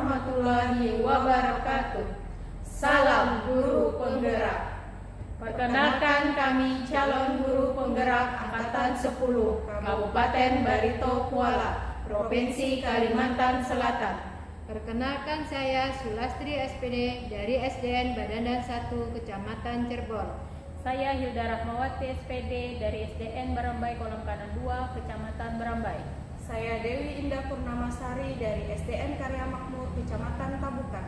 warahmatullahi wabarakatuh. Salam guru penggerak. Perkenalkan, kami calon guru penggerak Angkatan 10 Kabupaten Barito Kuala, Provinsi Kalimantan Selatan. Perkenalkan, saya Sulastri SPD dari SDN Badandan 1 Kecamatan Cirebon. Saya Hilda Rahmawati SPD dari SDN Barambai Kolam Kanan 2 Kecamatan Barambai. Saya Dewi Indah Purnamasari dari SDN Karya Makmur Kecamatan Tabukan.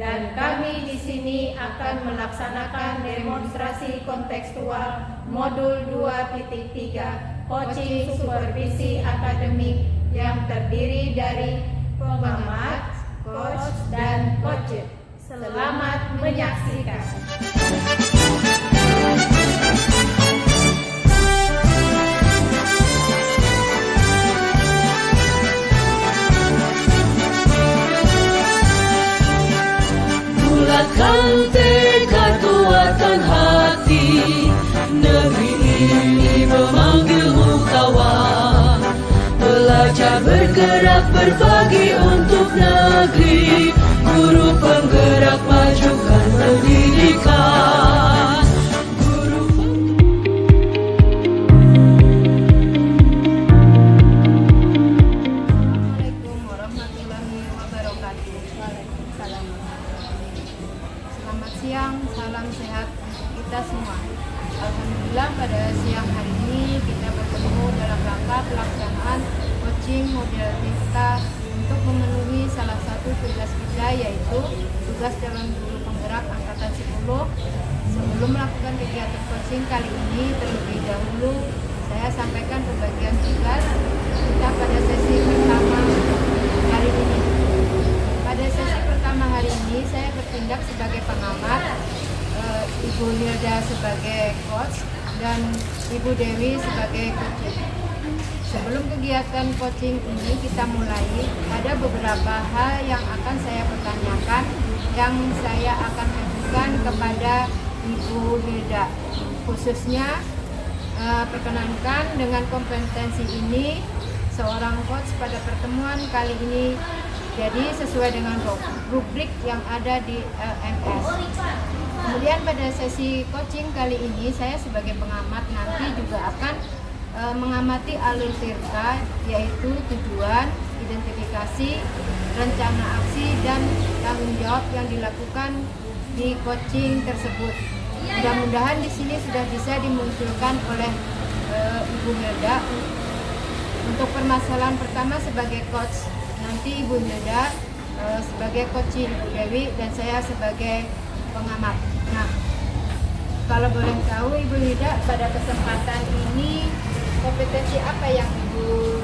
Dan kami di sini akan melaksanakan demonstrasi kontekstual modul 2.3 coaching supervisi akademik yang terdiri dari pengamat, coach, dan coach. Selamat menyaksikan. Bulatkan tekad, kuatkan hati. Negeri ini memanggilmu kawan. Belajar bergerak berbagi untuk negeri. Guru penggerak majukan pendidikan. Assalamualaikum warahmatullahi wabarakatuh. Waalaikumsalam. Selamat siang, salam sehat untuk kita semua. Alhamdulillah pada siang hari ini kita bertemu dalam rangka pelaksanaan coaching model kita untuk memenuhi salah satu tugas kita, yaitu tugas calon guru penggerak Angkatan 10. Sebelum melakukan kegiatan coaching kali ini, terlebih dahulu saya sampaikan pembagian tugas kita pada sesi pertama hari ini. Pada sesi pertama hari ini saya bertindak sebagai pengamat, Ibu Hilda sebagai coach, dan Ibu Dewi sebagai coach. Sebelum kegiatan coaching ini kita mulai, ada beberapa hal yang akan saya pertanyakan, yang saya akan ajukan kepada Ibu Hilda. Khususnya perkenankan dengan kompetensi ini seorang coach pada pertemuan kali ini jadi sesuai dengan rubrik yang ada di LMS. Kemudian pada sesi coaching kali ini saya sebagai pengamat nanti juga akan mengamati alur tirta, yaitu tujuan, identifikasi, rencana aksi, dan tanggung jawab yang dilakukan di coaching tersebut. Mudah-mudahan di sini sudah bisa dimunculkan oleh Ibu Hilda. Untuk permasalahan pertama sebagai coach, nanti Ibu Hilda sebagai coach Ibu Dewi, dan saya sebagai pengamat. Nah, kalau boleh tahu Ibu Hilda, pada kesempatan ini kompetensi apa yang Ibu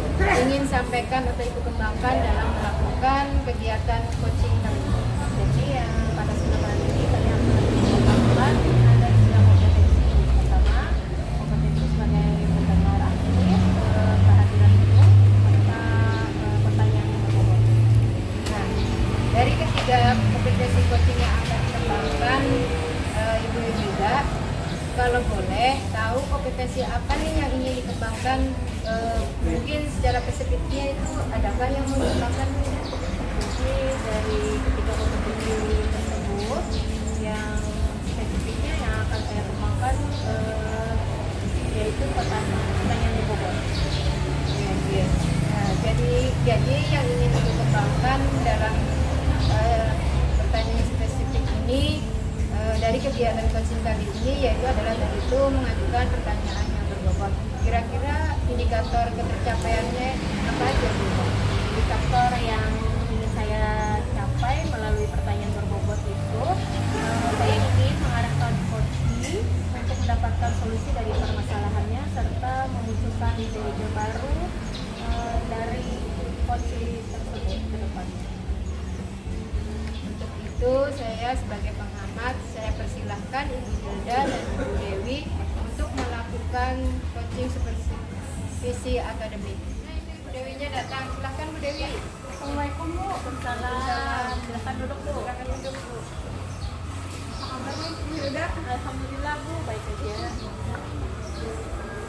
ingin sampaikan atau Ibu kembangkan dalam melakukan kegiatan coaching kali ini? Jadi yang pada kesempatan ini kalian mengembangkan ada 3 kompetensi. Pertama, kompetensi sebagai pendengar aktif, kehadiran guru, serta pertanyaan yang berbobot. Nah, dari ketiga kompetensi coaching yang akan dikembangkan Ibu Hilda, kalau boleh tahu kompetensi apa nih yang ingin dikembangkan, mungkin secara spesifiknya itu adakah yang mau dikembangkan? Jadi dari ketiga kompetensi tersebut, yang spesifiknya yang akan saya kembangkan yaitu pertanyaan berbobot. Nah, jadi yang ingin dikembangkan dalam pertanyaan spesifik ini dari kegiatan coaching kali ini, yaitu adalah itu mengajukan pertanyaan yang berbobot. Kira-kira indikator ketercapaiannya apa aja, Bu? Indikator yang ingin saya capai melalui pertanyaan berbobot itu, saya ingin mengarahkan coaching untuk mendapatkan solusi dari permasalahannya, serta memunculkan ide-ide baru dari coaching tersebut ke depannya. Untuk itu saya sebagai pengamat, saya persilahkan Ibu Hilda dan Ibu Dewi untuk melakukan coaching supervisi akademik. Nah, itu Ibu Dewinya datang. Silahkan Bu Dewi. Assalamualaikum Bu. Waalaikumsalam. Silahkan duduk Bu. Silakan duduk, Bu. Apa kabarnya Bu Hilda? Alhamdulillah Bu, baik aja.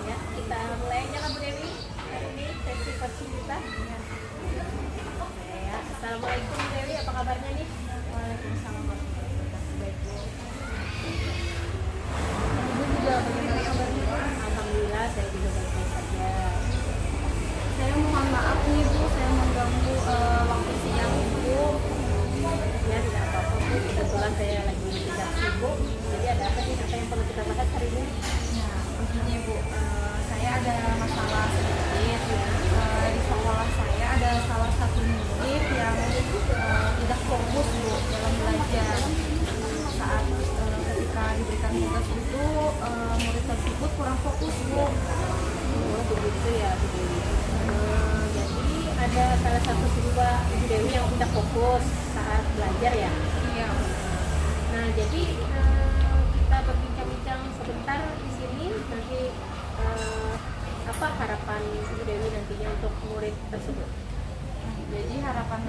Ya, kita mulai aja kan Bu Dewi. Hari ini sesi coaching kita. Ya. Assalamualaikum Bu Dewi, apa kabarnya nih? Waalaikumsalam warahmatullahi wabarakatuh. Baik, Bu. Ibu juga bagaimana kabarnya? Alhamdulillah saya juga baik-baik saja. Saya mohon maaf nih Bu, saya mengganggu waktu siang Ibu. Ya tidak apa-apa Bu, kebetulan saya lagi tidak sibuk. Jadi ada apa nih, apa yang perlu kita bahas hari ini? Nah, begini Bu, saya ada masalah sedikit ya. Di sekolah saya ada salah satu murid yang tidak fokus Bu dalam belajar. Saat ketika diberikan tugas itu, murid tersebut kurang fokus Bu. Oh begitu ya Bu Dewi. Jadi ada salah satu siswa Ibu Dewi yang tidak fokus saat belajar ya. Iya. Nah jadi kita berbincang-bincang sebentar di sini. Nanti apa harapan Ibu Dewi nantinya untuk murid tersebut? Jadi harapan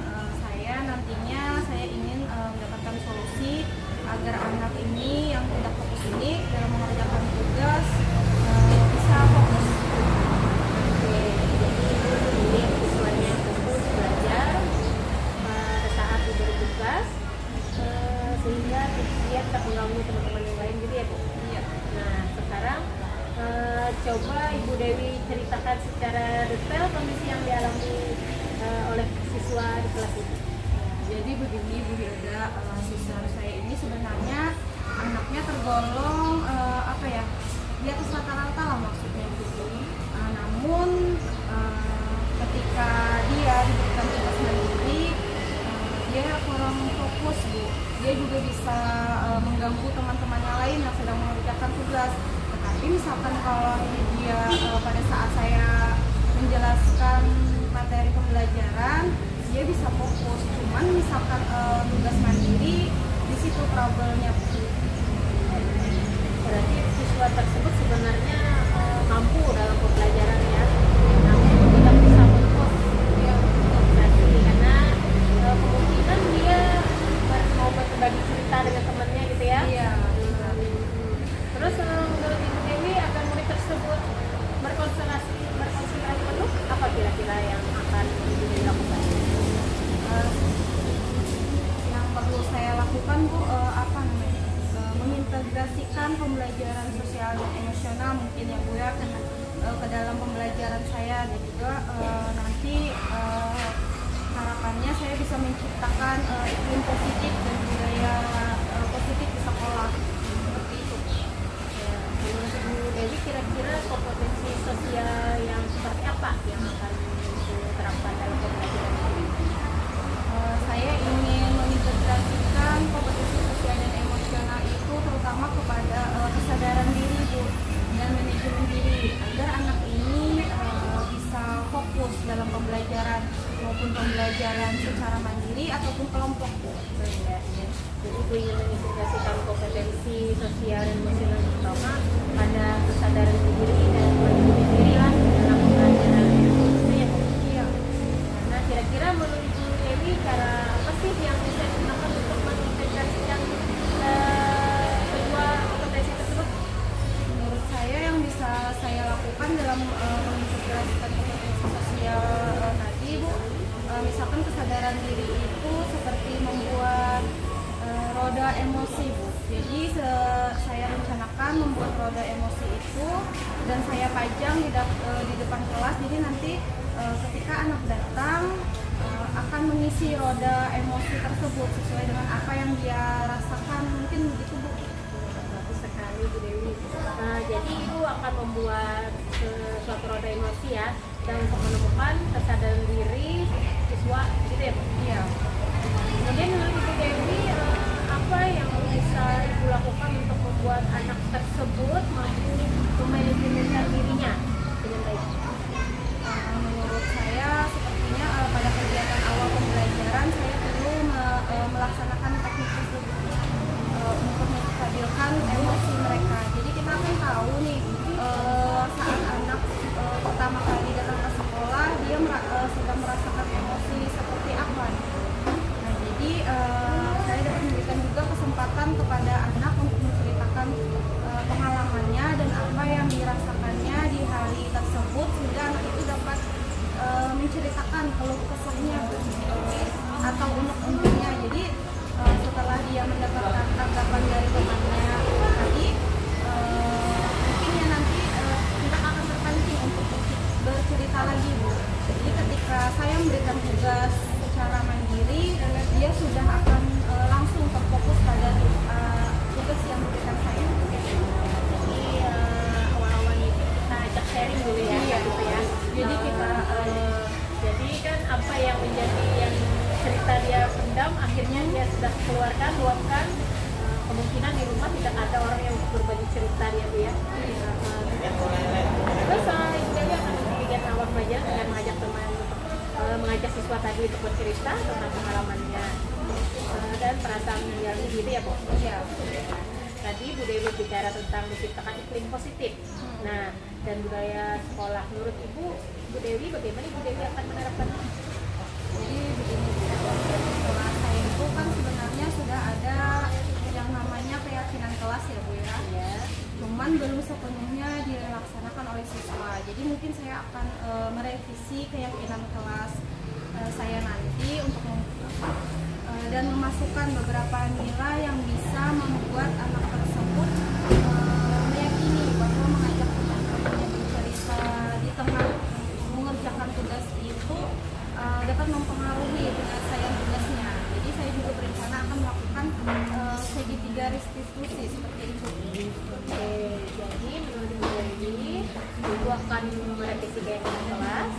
saya nantinya saya ingin mendapatkan solusi agar anak ini yang tidak fokus ini dalam mengerjakan tugas bisa fokus. Oke, jadi ini siswanya fokus belajar pada saat diberi tugas sehingga dia tidak mengganggu teman-teman yang lain gitu ya Bu? Iya. Nah sekarang coba Ibu Dewi ceritakan secara detail kondisi yang dialami oleh siswa di kelas ini. Jadi begini Bu Hilda, siswa saya ini sebenarnya anaknya tergolong apa ya, di atas rata-rata lah maksudnya gitu. Namun ketika dia diberikan tugas mandiri, dia kurang fokus Bu. Dia juga bisa mengganggu teman-temannya lain yang sedang mengerjakan tugas. Tetapi misalkan kalau dia pada saat saya menjelaskan materi pembelajaran, dia bisa fokus. Cuman misalkan tugas mandiri, di situ trouble-nya. Berarti siswa tersebut sebenarnya mampu dalam pembelajaran ya, namun tidak bisa fokus ya berarti karena kemungkinan dia mau berbagi cerita dengan temannya gitu ya. Iya. Terus menurut Ibu Dewi agar murid tersebut berkonsentrasi penuh, apa kira-kira yang akan Ibu Dewi lakukan? Yang perlu saya lakukan Bu, apa namanya, mengintegrasikan pembelajaran sosial dan emosional mungkin ya Bu ya ke dalam pembelajaran saya, dan juga nanti harapannya saya bisa menciptakan iklim positif dan budaya positif di sekolah seperti itu. Ya, menurut Ibu Dewi kira-kira kompetensi sosial yang seperti apa yang akan diterapkan dalam pembelajaran ini? Saya ingin mengintegrasikan kompetensi sosial dan emosional itu terutama kepada kesadaran diri Bu dan manajemen diri agar anak ini bisa fokus dalam pembelajaran maupun pembelajaran secara mandiri ataupun kelompok Bu. Ya, ya. Jadi Ibu ingin mengintegrasikan kompetensi sosial dan emosional terutama pada kesadaran diri dan manajemen diri lah dalam pembelajaran itu ya Bu. Iya. Nah kira-kira menurut Ibu Dewi cara apa sih yang bisa digunakan untuk mengintegrasikan kedua kompetensi tersebut? Menurut saya yang bisa saya lakukan dalam mengintegrasikan kompetensi sosial tadi Bu, misalkan kesadaran diri itu seperti membuat roda emosi Bu. Jadi saya rencanakan membuat roda emosi itu dan saya pajang di depan kelas. Jadi nanti ketika anak datang akan mengisi roda emosi tersebut sesuai dengan apa yang dia rasakan, mungkin begitu Bu. Bagus sekali Bu Dewi. Jadi Ibu akan membuat suatu roda emosi ya, dan untuk menemukan kesadaran diri siswa gitu ya Bu? Iya. Kemudian menurut Ibu Dewi apa yang bisa Ibu lakukan untuk membuat anak tersebut mampu memanajemen dirinya dengan baik? Menurut saya sepertinya pada kegiatan awal pembelajaran saya perlu melaksanakan teknik tersebut untuk menstabilkan emosi mereka. Jadi kita kan tahu nih saat anak pertama kali datang ke sekolah dia sedang merasakan emosi seperti apa. Nah jadi saya dapat memberikan juga kesempatan kepada anak untuk menceritakan pengalamannya dan apa yang dirasakannya di hari tersebut sehingga anak itu dapat menceritakan keluh kesahnya atau unek-uneknya. Jadi setelah dia mendapatkan tanggapan dari temannya tadi, mungkin ya nanti kita akan terpancing untuk bercerita lagi Bu. Jadi ketika saya memberikan tugas secara mandiri, dia sudah akan langsung terfokus pada tugas yang diberikan saya. Jadi awal-awalnya itu kita ajak sharing dulu ya, Iya. gitu ya. Jadi kita Jadi kan apa yang menjadi yang cerita dia pendam, akhirnya dia sudah keluarkan, luapkan. Kemungkinan di rumah tidak ada orang yang berbagi cerita dia Bu ya. Terus Ibu Dewi akan kegiatan awal belajar dengan mengajak teman, mengajak siswa tadi untuk bercerita tentang pengalamannya dan perasaan yang gitu ya Bu. iya. Tadi Bu Dewi berbicara tentang menciptakan iklim positif. Nah, dan budaya sekolah. Menurut Ibu Dewi, bagaimana Ibu Dewi akan menerapkan? Jadi begini, sekolah saya itu kan sebenarnya sudah ada yang namanya keyakinan kelas ya Bu ya. Ya, Cuman belum sepenuhnya dilaksanakan oleh siswa. Jadi mungkin saya akan merevisi keyakinan kelas saya nanti untuk dan memasukkan beberapa nilai yang bisa membuat anak tersebut meyakini bahwa mengajak teman-temannya bercerita di tengah mengerjakan tugas itu dapat mempengaruhi penyelesaian tugasnya. Jadi saya juga berencana akan melakukan segitiga restitusi seperti itu. oke. Jadi menurut Ibu Dewi, Ibu akan merevisi keyakinan kelas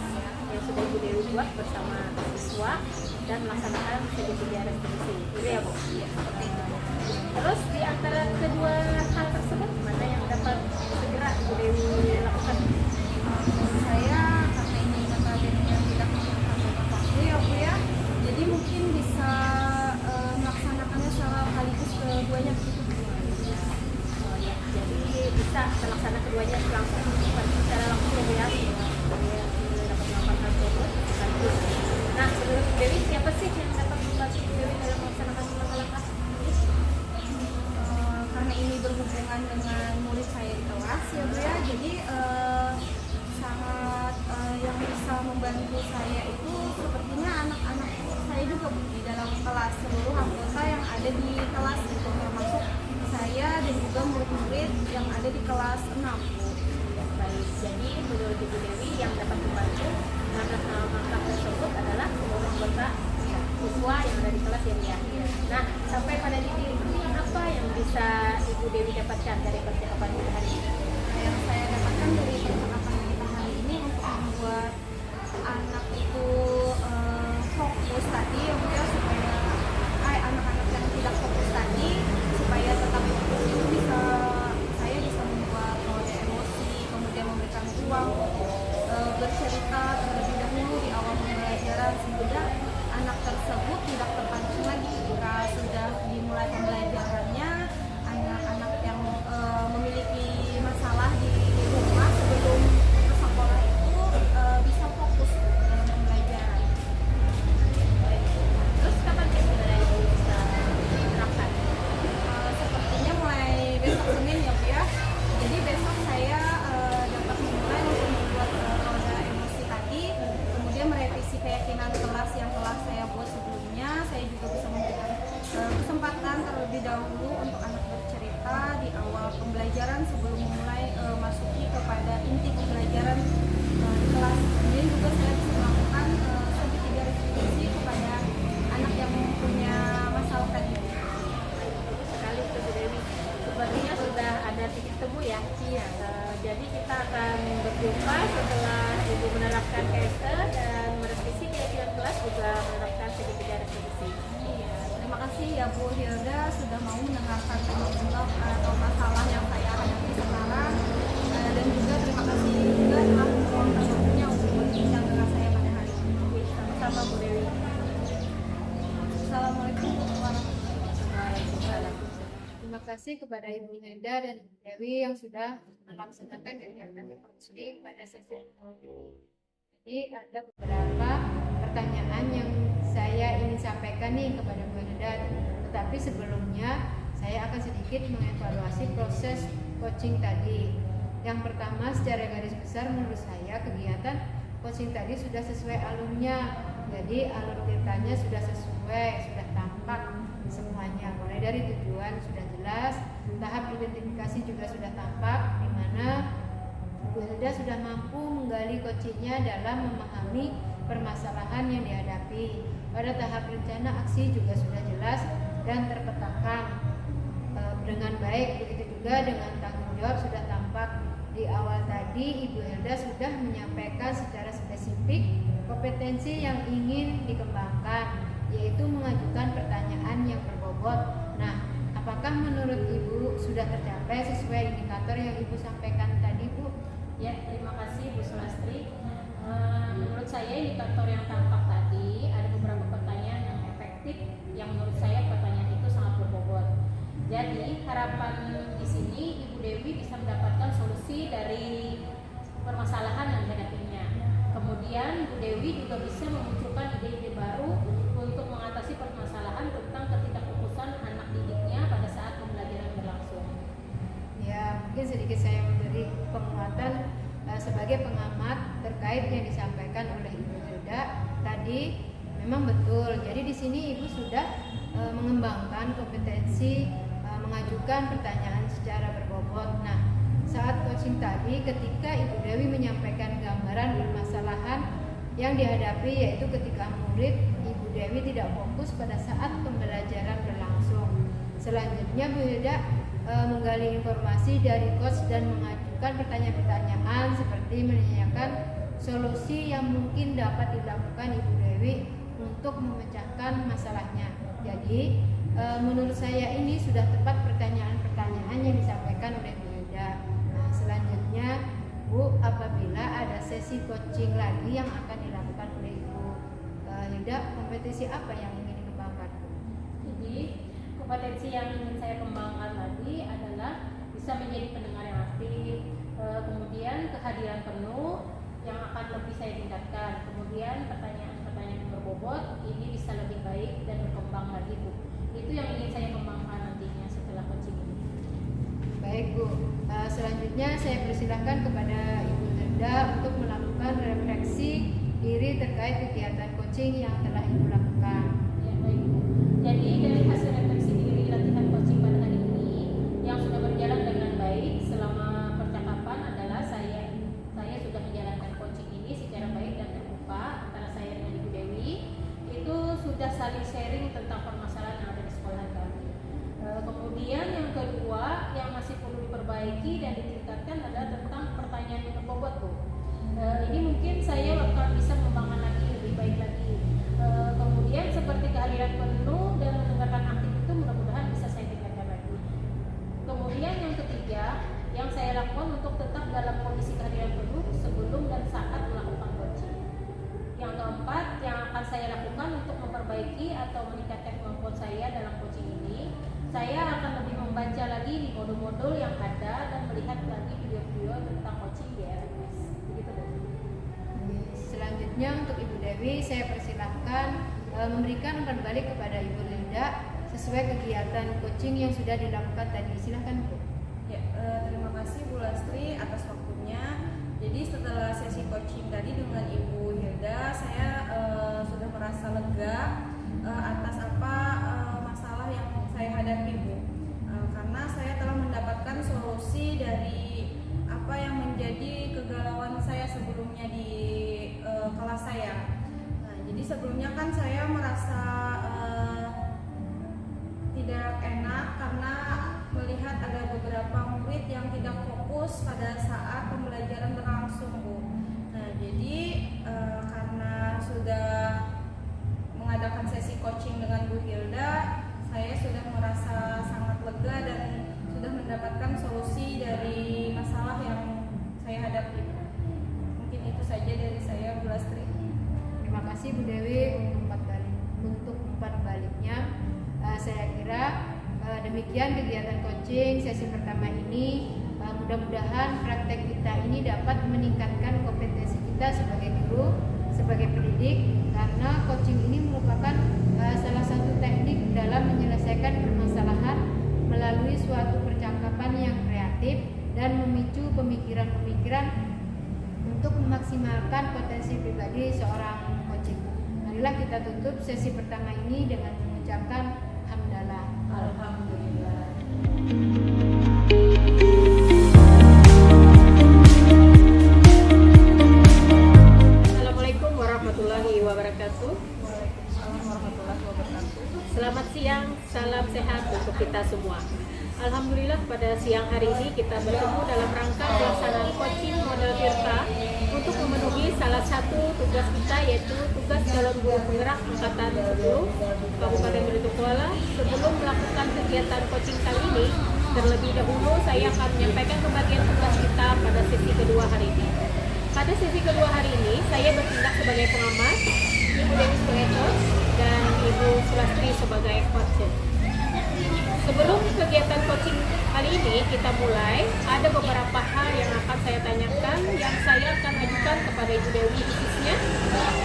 yang sudah Ibu Dewi buat bersama siswa dan melaksanakan segitiga restitusi. Gitu ya Bu? Iya, seperti itu. Terus di antara kedua hal tersebut, mana yang dapat segera Ibu Dewi lakukan? Saya karena ini notabene yang tidak membutuhkan waktu ya Bu ya, jadi mungkin bisa melaksanakannya secara sekaligus keduanya begitu Bu. Oh ya, jadi bisa terlaksana keduanya langsung, bukan secara langsung ya Bu ya. Saya dapat melakukan hal tersebut sekaligus. Nah, menurut Ibu Dewi, siapa sih yang dapat membantu Ibu Dewi dalam melaksanakan langkah-langkah ini? Karena ini berhubungan dengan murid saya di kelas ya Bu ya, jadi sangat yang bisa membantu saya itu sepertinya anak-anak saya juga Bu, di dalam kelas, seluruh anggota yang ada di kelas itu, termasuk saya dan juga murid-murid yang ada di kelas 6 Bu. Baik, jadi menurut Ibu Dewi yang dapat membantu langkah-langkah tersebut adalah seluruh anggota siswa yang ada di kelas ya Bu ya. Nah, sampai pada titik ini apa yang bisa Ibu Dewi dapatkan dari percakapan kita hari ini? Yang saya dapatkan dari percakapan kita hari ini untuk membuat anak itu fokus tadi ya Bu ya, supaya anak-anak yang tidak fokus tadi supaya tetap fokus itu bisa, saya bisa membuat mode emosi, kemudian memberikan ruang bercerita terlebih dahulu di awal pembelajaran sehingga anak tersebut tidak terpancing lagi ketika sudah dimulai pembelajarannya. Anak-anak yang memiliki masalah di rumah sebelum ke sekolah itu bisa fokus dalam pembelajaran. Terus kapan kira-kira Ibu bisa menerapkan? Sepertinya mulai besok Senin ya Bu ya. Jadi besok saya dapat memulai untuk membuat roda emosi tadi, kemudian merevisi keyakinan kelas yang telah saya buat sebelumnya. Saya juga bisa memberikan kesempatan terlebih dahulu untuk anak bercerita di awal pembelajaran sebelum memulai masuki kepada inti pembelajaran di kelas. Kemudian juga saya bisa melakukan segitiga restitusi kepada anak yang mempunyai masalah tadi. Bagus sekali itu Bu Dewi. Sepertinya sudah ada titik temu ya. Iya. Jadi kita akan berjumpa setelah Ibu menerapkan KSE dan merevisi keyakinan kelas juga menerapkan segitiga restitusi. Iya, terima kasih ya Bu Hilda sudah mau mendengarkan penyebab atau masalah yang saya hadapi sekarang, dan juga terima kasih juga telah meluangkan waktunya untuk berbincang dengan saya pada hari ini. Sama-sama Bu Dewi. Assalamualaikum warahmatullahi wabarakatuh. Waalaikumsalam. Terima kasih kepada Ibu Hilda dan Ibu Dewi yang sudah melaksanakan kegiatan coaching pada sesi ini. Jadi ada beberapa pertanyaan yang saya ingin sampaikan nih kepada Bu Hilda. Tetapi sebelumnya saya akan sedikit mengevaluasi proses coaching tadi. Yang pertama, secara garis besar menurut saya kegiatan coaching tadi sudah sesuai alurnya. Jadi alur ceritanya sudah sesuai, sudah tampak dari tujuan sudah jelas, tahap identifikasi juga sudah tampak, di mana Bu Hilda sudah mampu menggali coachingnya dalam memahami permasalahan yang dihadapi. Pada tahap rencana aksi juga sudah jelas dan terpetakan dengan baik. Begitu juga dengan tanggung jawab sudah tampak. Di awal tadi Ibu Hilda sudah menyampaikan secara spesifik kompetensi yang ingin dikembangkan, yaitu mengajukan pertanyaan yang berbobot. Nah, apakah menurut Ibu sudah tercapai sesuai indikator yang Ibu sampaikan tadi, Bu? Ya, terima kasih Bu Sulastri. Menurut saya indikator yang tampak tadi ada beberapa pertanyaan yang efektif, yang menurut saya pertanyaan itu sangat berbobot. Jadi harapan di sini Ibu Dewi bisa mendapatkan solusi dari permasalahan yang dihadapinya. Kemudian Bu Dewi juga bisa memunculkan ide-ide baru untuk mengatasi permasalahan tentang ketidakfokusan anak didiknya pada saat pembelajaran berlangsung. Ya, mungkin sedikit saya memberi penguatan sebagai pengamat terkait yang disampaikan oleh Ibu Hilda tadi. Memang betul. Jadi di sini Ibu sudah mengembangkan kompetensi mengajukan pertanyaan secara berbobot. Nah, saat coaching tadi, ketika Ibu Dewi menyampaikan gambaran permasalahan yang dihadapi, yaitu ketika murid Ibu Dewi tidak fokus pada saat pembelajaran berlangsung. Selanjutnya Bu Hilda menggali informasi dari coach dan mengajukan pertanyaan-pertanyaan seperti menanyakan solusi yang mungkin dapat dilakukan Ibu Dewi untuk memecahkan masalahnya. Jadi menurut saya ini sudah tepat pertanyaan-pertanyaan yang disampaikan oleh Bu Hilda. Nah, selanjutnya Bu, apabila ada sesi coaching lagi yang akan dilakukan oleh Ibu Hilda, kompetisi apa yang ingin dikembangkan? Jadi kompetensi yang ingin saya kembangkan lagi adalah bisa menjadi pendengar yang aktif, kemudian kehadiran penuh yang akan lebih saya tingkatkan, kemudian pertanyaan-pertanyaan yang berbobot ini bisa lebih baik dan berkembang lagi, Bu. Itu yang ingin saya kembangkan nantinya setelah coaching ini. Baik, Bu. Selanjutnya saya persilahkan kepada Ibu Hilda untuk melakukan refleksi diri terkait kegiatan coaching yang telah Ibu lakukan. Ya, baik, Bu. Jadi dari hasil refleksi diri latihan coaching pada hari ini yang sudah berjalan dengan baik selama percakapan adalah saya sudah menjalankan coaching ini secara baik dan terbuka antara saya dengan Ibu Dewi. Itu sudah saling sharing tentang permasalahan yang ada di sekolah kami. Kemudian yang kedua yang masih perlu diperbaiki dan ditingkatkan adalah tentang pertanyaan yang berbobot, Bu. Ini mungkin saya akan bisa mengembangkan lagi lebih baik lagi. Kemudian seperti kehadiran penuh dan mendengarkan aktif itu mudah-mudahan bisa saya tingkatkan lagi. Kemudian yang ketiga yang saya lakukan untuk tetap dalam kondisi kehadiran penuh sebelum dan saat melakukan coaching. Yang keempat yang akan saya lakukan untuk memperbaiki atau meningkatkan kemampuan saya dalam coaching ini, saya akan lebih membaca lagi di modul-modul yang ada dan melihat lagi video-video tentang coaching di LMS. Begitu, Bu. Selanjutnya untuk Ibu Dewi saya persilahkan memberikan umpan balik kepada Ibu Hilda sesuai kegiatan coaching yang sudah dilakukan tadi. Silahkan, Bu. Ya, terima kasih Bu Lastri atas waktunya. Jadi setelah sesi coaching tadi dengan Ibu Hilda, saya sudah merasa lega atas apa masalah yang saya hadapi, Bu. Karena saya telah mendapatkan solusi dari apa yang menjadi kegalauan saya sebelumnya di kelas saya. Nah, jadi sebelumnya kan saya merasa tidak enak karena melihat ada beberapa murid yang tidak fokus pada saat pembelajaran berlangsung, Bu. Nah, jadi karena sudah mengadakan sesi coaching dengan Bu Hilda, saya sudah merasa sangat lega dan sudah mendapatkan solusi dari masalah yang saya hadapi. Mungkin itu saja dari saya, Bu Lastri. Terima kasih Bu Dewi untuk umpan baliknya. Saya kira demikian kegiatan coaching sesi pertama ini. Mudah-mudahan praktek kita ini dapat meningkatkan kompetensi kita sebagai guru, sebagai pendidik, karena coaching ini merupakan salah satu teknik dalam menyelesaikan permasalahan melalui suatu percakapan yang kreatif dan memicu pemikiran-pemikiran untuk memaksimalkan potensi pribadi seorang coaching. Marilah kita tutup sesi pertama ini dengan mengucapkan hamdalah. Alhamdulillah. Assalamualaikum warahmatullahi wabarakatuh. Selamat siang, salam sehat untuk kita semua. Alhamdulillah pada siang hari ini kita bertemu dalam rangka pelaksanaan coaching model Tirta untuk memenuhi salah satu tugas kita, yaitu tugas calon guru penggerak angkatan 10 Kabupaten Belitung Kuala. Sebelum melakukan kegiatan coaching kali ini, terlebih dahulu saya akan menyampaikan pembagian tugas kita pada sesi kedua hari ini. Pada sesi kedua hari ini, saya bertindak sebagai pengamat, Ibu Dewi sebagai coach, dan Ibu Sulastri sebagai coach. Sebelum kegiatan coaching kali ini kita mulai, ada beberapa hal yang akan saya tanyakan, yang saya akan ajukan kepada Ibu Dewi khususnya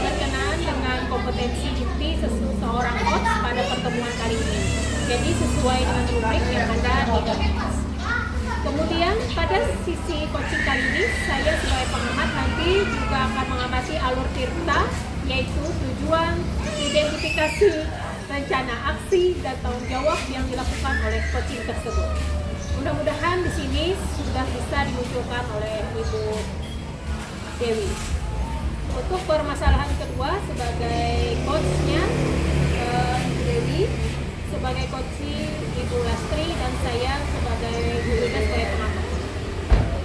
berkenaan dengan kompetensi inti seorang coach pada pertemuan kali ini. Jadi sesuai dengan rubrik yang ada di dalam. Kemudian pada sisi coaching kali ini, saya sebagai pengamat nanti juga akan mengamati alur Tirta, yaitu tujuan, identifikasi, rencana aksi, dan tanggung jawab yang dilakukan oleh coaching tersebut. Mudah-mudahan di sini sudah bisa dimunculkan oleh Ibu Dewi. Untuk permasalahan kedua, sebagai coachnya Ibu Dewi, sebagai coaching Ibu Lastri, dan saya sebagai gurunya sebagai pengamat.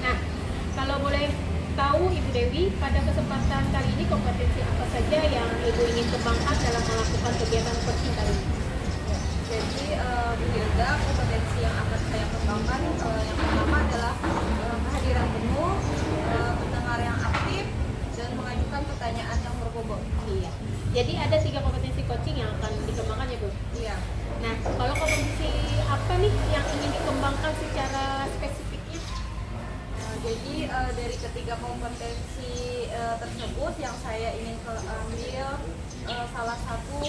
Nah, kalau boleh tahu Ibu Dewi, pada kesempatan kali ini kompetensi apa saja yang Ibu ingin kembangkan dalam melakukan kegiatan coaching kali ini? Jadi Bu Hilda, kompetensi yang akan saya kembangkan yang pertama adalah kehadiran penuh, pendengar yang aktif, dan mengajukan pertanyaan yang berbobot. Iya. Jadi ada 3 kompetensi coaching yang akan dikembangkan ya Bu? Iya. Nah, kalau kompetensi apa nih yang ingin dikembangkan secara spesifiknya? Jadi dari ketiga kompetensi tersebut yang saya ingin ambil, salah satu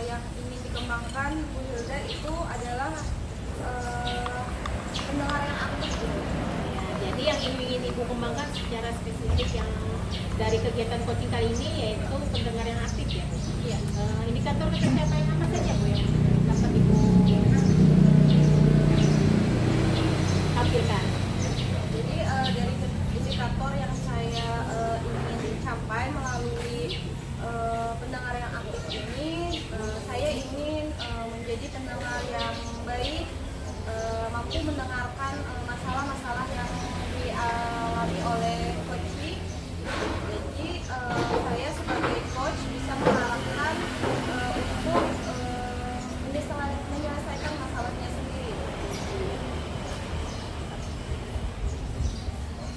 yang ingin dikembangkan Bu Hilda itu adalah pendengar yang aktif. Jadi yang ingin Ibu kembangkan secara spesifik yang dari kegiatan coaching kali ini yaitu pendengar yang aktif ya Bu? Iya. Indikator pencapaian apa saja Bu yang dapat Ibu tampilkan? Jadi dari indikator yang saya ingin capai melalui pendengar yang aktif ini, saya ingin menjadi pendengar yang baik, mampu mendengarkan masalah-masalah yang dialami oleh coach. Jadi saya sebagai coach bisa mengarahkan untuk menyelesaikan masalahnya sendiri.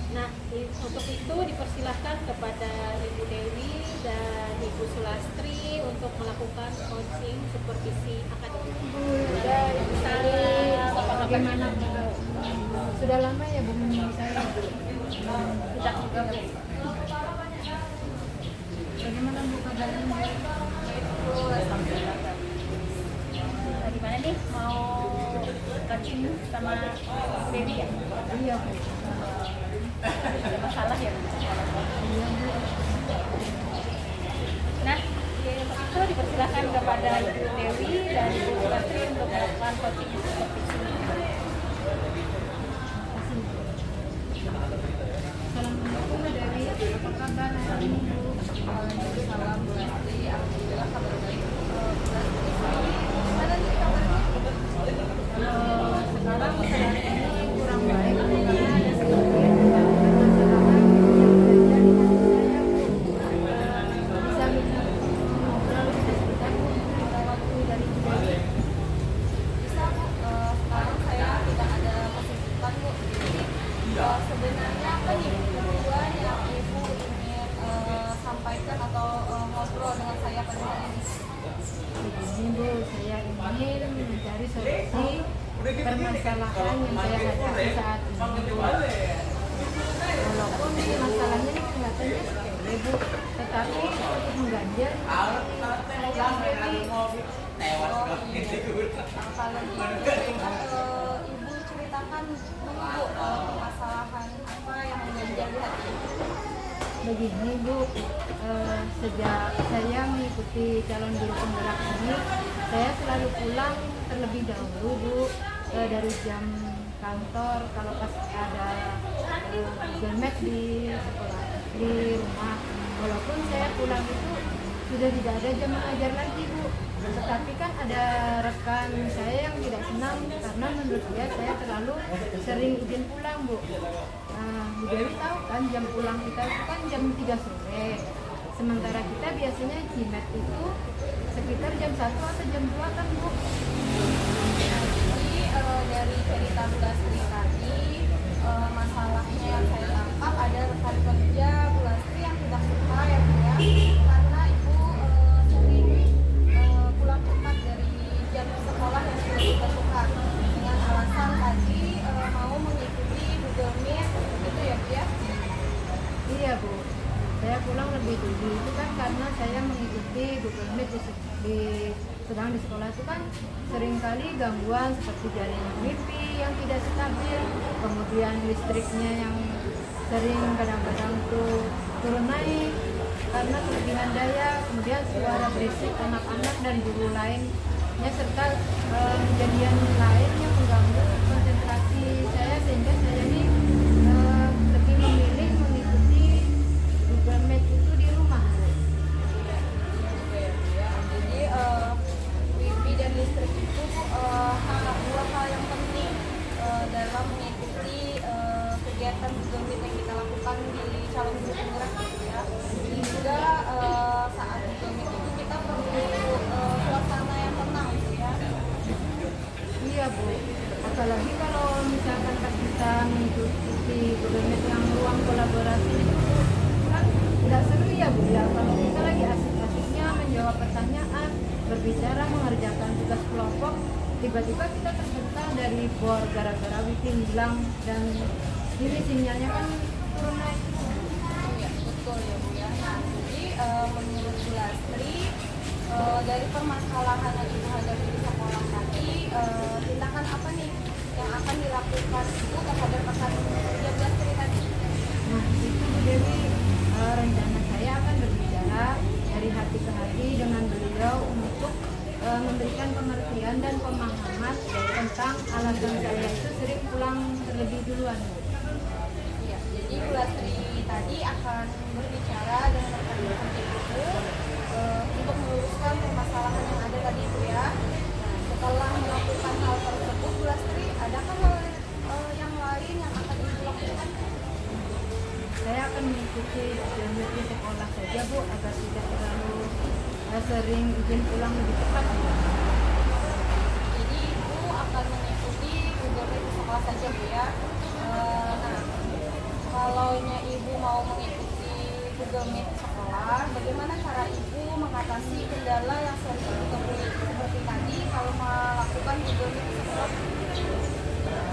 Nah, untuk itu dipersilahkan kepada Ibu Dewi dan Ibu Sulastri untuk melakukan coaching supervisi akademik. Bagaimana Bu? Sudah lama ya Bu menemui saya? Tidak juga Bu. Bagaimana Bu kabarnya Bu? Gimana nih, mau coaching sama Dewi ya? Iya Bu. Ada masalah ya Bu? Iya Bu. Nah, itu dipersilahkan kepada Ibu Dewi dan Ibu Sulastri untuk melakukan coaching supervisi. Assalamualaikum Bu Dewi, apa kabar hari ini Bu? Salam Bu Lastri, alhamdulillah kabar baik. Bu Lastri, gimana nih kabarnya? Sekarang saat ini kurang baik karena ada sedikit permasalahan yang terjadi di saya Bu. Bisa minta ngobrol sebentar Bu, minta waktu dari Bu Dewi. Bisa Bu, sekarang saya tidak ada kesibukan Bu. Jadi sebenarnya apa nih tujuan yang Ibu ingin sampaikan atau ngobrol dengan saya pada hari ini? Begini Bu, saya ingin mencari solusi permasalahan yang saya hadapi saat ini Bu. Walaupun masalahnya ini kelihatannya sepele Bu, tetapi cukup mengganjal. Kalau gitu, Ibu ceritakan dulu Bu, permasalahan apa yang menjadi hati Ibu? Begini Bu, sejak saya mengikuti calon guru penggerak ini, saya selalu pulang terlebih dahulu Bu, dari jam kantor kalau pas ada Google Meet di sekolah di rumah. Walaupun saya pulang itu sudah tidak ada jam mengajar lagi Bu, tetapi kan ada rekan saya yang tidak senang karena menurut dia saya terlalu sering izin pulang Bu. Bu Dewi tahu kan jam pulang kita itu kan jam 3 sore, sementara kita biasanya Cimet itu sekitar jam 1 atau jam 2 kan Bu. Jadi dari cerita Bu Lastri tadi, masalahnya yang saya tangkap ada rekan kerja Bu Lastri yang tidak suka ya Bu ya, karena Ibu sering pulang cepat dari jam sekolah yang sudah ditentukan dengan alasan tadi mau mengikuti Google Meet gitu ya Bu ya. Iya Bu, saya pulang lebih dulu itu kan karena saya mengikuti Google Meet sedang di sekolah itu kan seringkali gangguan seperti jaringan wifi yang tidak stabil, kemudian listriknya yang sering kadang-kadang tuh turun naik karena kelebihan daya, kemudian suara berisik anak-anak dan guru lainnya serta kejadian lain yang mengganggu konsentrasi saya, sehingga saya ini lebih memilih mengikuti Google Meet itu di rumah Bu. Jadi wifi dan listrik itu dua hal yang penting dalam mengikuti kegiatan Google Meet yang kita lakukan di calon guru penggerak gitu ya. Juga saat Google Meet itu kita perlu suasana yang tenang gitu ya. Iya Bu, apalagi kalau misalkan pas kita mengikuti Google Meet yang ruang kolaborasi itu kan tidak seru ya Bu ya, kalau kita lagi asik-asiknya menjawab pertanyaan, berbicara, mengerjakan tugas kelompok, tiba-tiba kita terbentak dari bor gara-gara wifi hilang dan ini sinyalnya kan turun naik. Iya betul ya Bu ya. Nah jadi menurut Bu Lastri dari permasalahan yang Ibu hadapi di sekolah tadi, tindakan apa nih yang akan dilakukan Ibu terhadap rekan kerja Bu Lastri tadi? Nah itu Bu Dewi, rencana saya akan berbicara dari hati ke hati dengan beliau untuk memberikan pengertian dan pemahaman tentang alasan saya itu sering pulang terlebih duluan Bu. Iya, jadi Bu Lastri tadi akan berbicara dengan rekan kerja Ibu untuk meluruskan permasalahan yang ada tadi Bu ya. Nah, setelah melakukan hal tersebut Bu Lastri, adakah hal yang lain yang akan Ibu lakukan? Saya akan mengikuti Google Meet di sekolah saja Bu, agar tidak terlalu sering izin pulang lebih cepat Bu. Jadi Ibu akan mengikuti Google Meet di sekolah saja Bu ya. Nah, kalau Ibu mau mengikuti Google Meet di sekolah, bagaimana cara Ibu mengatasi kendala yang sering Ibu temui seperti tadi kalau melakukan Google Meet di sekolah?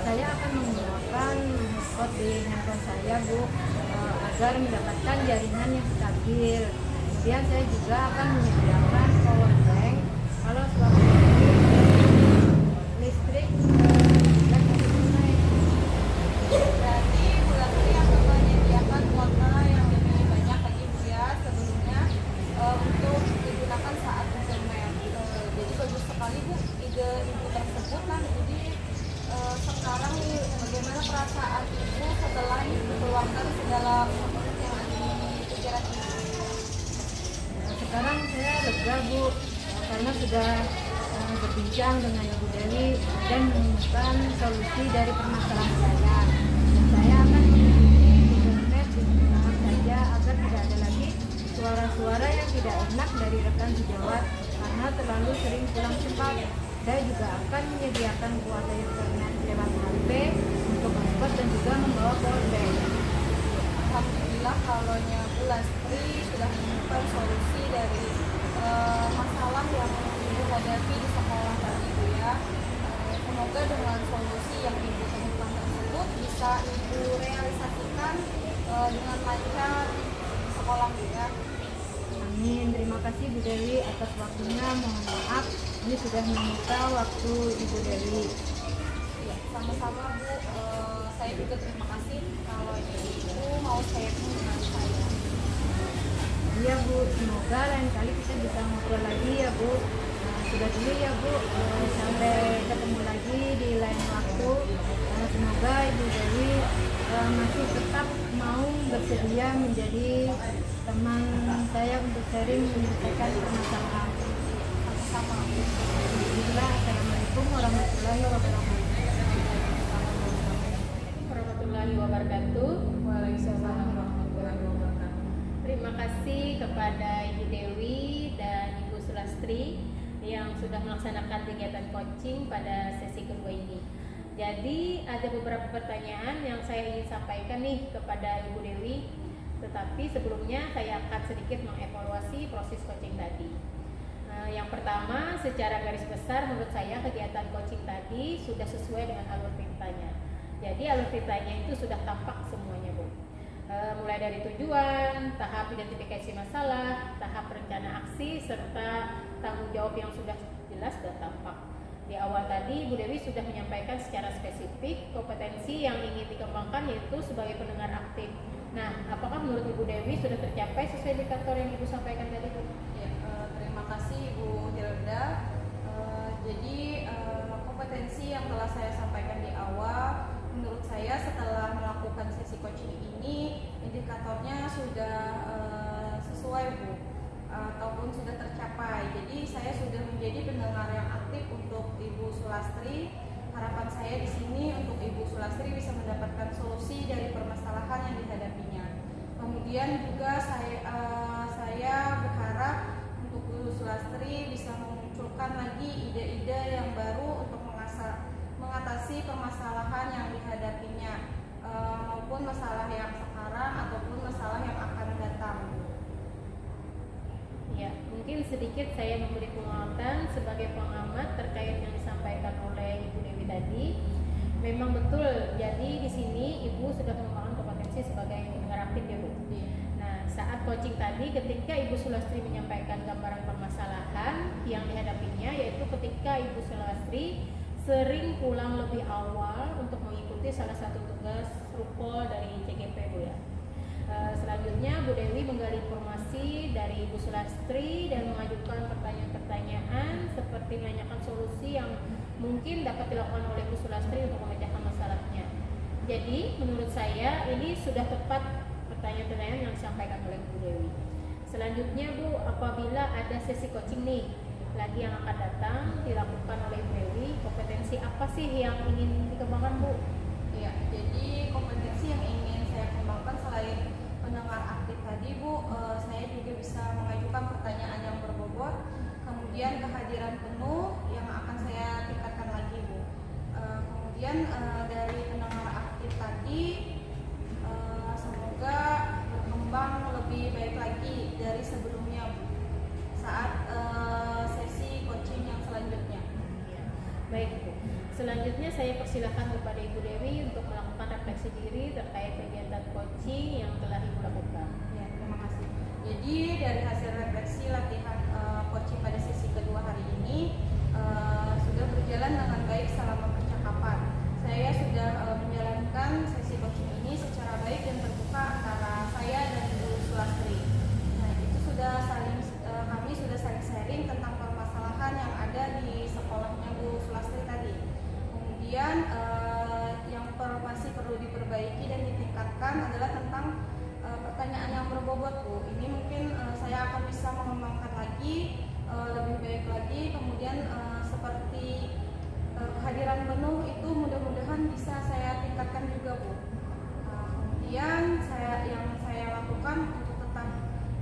Saya akan menggunakan hotspot di handphone saya Bu, agar mendapatkan jaringan yang stabil. Kemudian saya juga akan menyediakan power bank kalau sewaktu listrik naik. Berarti Bu Lastri akan menyediakan kuota yang lebih banyak lagi Bu ya sebelumnya untuk digunakan saat Google Meet. Jadi bagus sekali Bu ide Ibu tersebut. Nah jadi sekarang nih bagaimana perasaan Ibu setelah Ibu keluarkan segala unek yang ada di pikiran Ibu? Sekarang saya lega Bu, karena sudah berbincang dengan Ibu Dewi dan menemukan solusi dari permasalahan saya. Dan saya akan mengikuti Google Meet di sekolah saja agar tidak ada lagi suara-suara yang tidak enak dari rekan sejawat karena terlalu sering pulang cepat. Saya juga akan menyediakan kuota internet lewat HP untuk hotspot dan juga membawa powerbank. Alhamdulillah kalau Bu Lastri sudah menemukan solusi dari masalah yang Ibu hadapi di sekolah tadi Bu ya. Semoga dengan solusi yang Ibu temukan tersebut bisa Ibu realisasikan dengan lancar di sekolah Bu ya. Amin. Terima kasih Bu Dewi atas waktunya. Mohon maaf ini sudah menyita waktu Ibu Dewi. Ya, sama-sama Bu. Saya juga terima kasih kalau Ibu mau sharing dengan saya. Iya Bu, semoga lain kali kita bisa ngobrol lagi ya Bu. sudah dulu ya Bu, sampai ketemu lagi di lain waktu. Semoga Ibu Dewi masih tetap mau bersedia menjadi teman saya untuk sharing menyelesaikan permasalahan. Sama-sama. Bismillah. Assalamualaikum warahmatullahi wabarakatuh. Warahmatullahi wabarakatuh. Waalaikumsalam warahmatullahi wabarakatuh. Terima kasih kepada Ibu Dewi dan Ibu Sulastri yang sudah melaksanakan kegiatan coaching pada sesi kedua ini. Jadi ada beberapa pertanyaan yang saya ingin sampaikan nih kepada Ibu Dewi. Tetapi sebelumnya saya akan sedikit mengevaluasi proses coaching tadi. Yang pertama, secara garis besar menurut saya kegiatan coaching tadi sudah sesuai dengan alur ceritanya. Jadi alur ceritanya itu sudah tampak semuanya Bu. Mulai dari tujuan, tahap identifikasi masalah, tahap rencana aksi, serta tanggung jawab yang sudah jelas dan tampak. Di awal tadi, Bu Dewi sudah menyampaikan secara spesifik kompetensi yang ingin dikembangkan yaitu sebagai pendengar aktif. Nah, apakah menurut Ibu Dewi sudah tercapai sesuai indikator yang Ibu sampaikan tadi Bu? Ya, terima kasih Ibu Hilda. Jadi kompetensi yang telah saya sampaikan di awal, menurut saya setelah melakukan sesi coaching ini indikatornya sudah sesuai Bu, ataupun sudah tercapai. Jadi saya sudah menjadi pendengar yang aktif untuk Ibu Sulastri. Harapan saya di sini untuk Ibu Sulastri bisa mendapatkan solusi dari permasalahan yang dihadapinya. Kemudian juga saya berharap untuk Ibu Sulastri bisa memunculkan lagi ide-ide yang baru untuk mengatasi permasalahan yang dihadapinya, maupun masalah yang sekarang ataupun masalah yang akan datang. Ya, mungkin sedikit saya memberi penguatan sebagai pengamat terkait yang disampaikan oleh Ibu Dewi tadi. Memang betul, jadi di sini Ibu sudah mengembangkan kompetensi sebagai pendengar aktif ya Bu. Nah, saat coaching tadi ketika Ibu Sulastri menyampaikan gambaran permasalahan yang dihadapinya, yaitu ketika Ibu Sulastri sering pulang lebih awal untuk mengikuti salah satu tugas rukol dari CGP Bu ya. Selanjutnya Bu Dewi menggali informasi dari Ibu Sulastri dan mengajukan pertanyaan-pertanyaan seperti menanyakan solusi yang mungkin dapat dilakukan oleh Ibu Sulastri untuk memecahkan masalahnya. Jadi menurut saya ini sudah tepat pertanyaan-pertanyaan yang disampaikan oleh Bu Dewi. Selanjutnya Bu, apabila ada sesi coaching nih lagi yang akan datang dilakukan oleh Ibu Dewi, kompetensi apa sih yang ingin dikembangkan Bu? Ya, jadi kompetensi yang ingin saya kembangkan selain pendengar aktif tadi Bu, saya juga bisa mengajukan pertanyaan yang berbobot, kemudian kehadiran penuh yang akan saya tingkatkan lagi Bu. Kemudian dari pendengar aktif tadi semoga berkembang lebih baik lagi dari sebelumnya Bu, saat sesi coaching yang selanjutnya. Baik Bu. Selanjutnya saya persilakan kepada Ibu Dewi untuk melakukan refleksi diri terkait kegiatan coaching yang telah Ibu lakukan. Ya, terima kasih. Jadi dari hasil refleksi latihan coaching pada sesi kedua hari ini sudah berjalan dengan baik selama percakapan. Saya sudah menjalankan sesi coaching ini secara baik dan terbuka antara saya dan Ibu Sulastri. Nah, itu sudah kami sudah saling sharing tentang permasalahan yang ada di sekolahnya Bu Sulastri tadi. Kemudian yang masih perlu diperbaiki dan ditingkatkan adalah tentang pertanyaan yang berbobot Bu. Ini mungkin saya akan bisa mengembangkan lagi lebih baik lagi. Kemudian seperti kehadiran penuh itu mudah-mudahan bisa saya tingkatkan juga Bu. Kemudian yang saya lakukan untuk tetap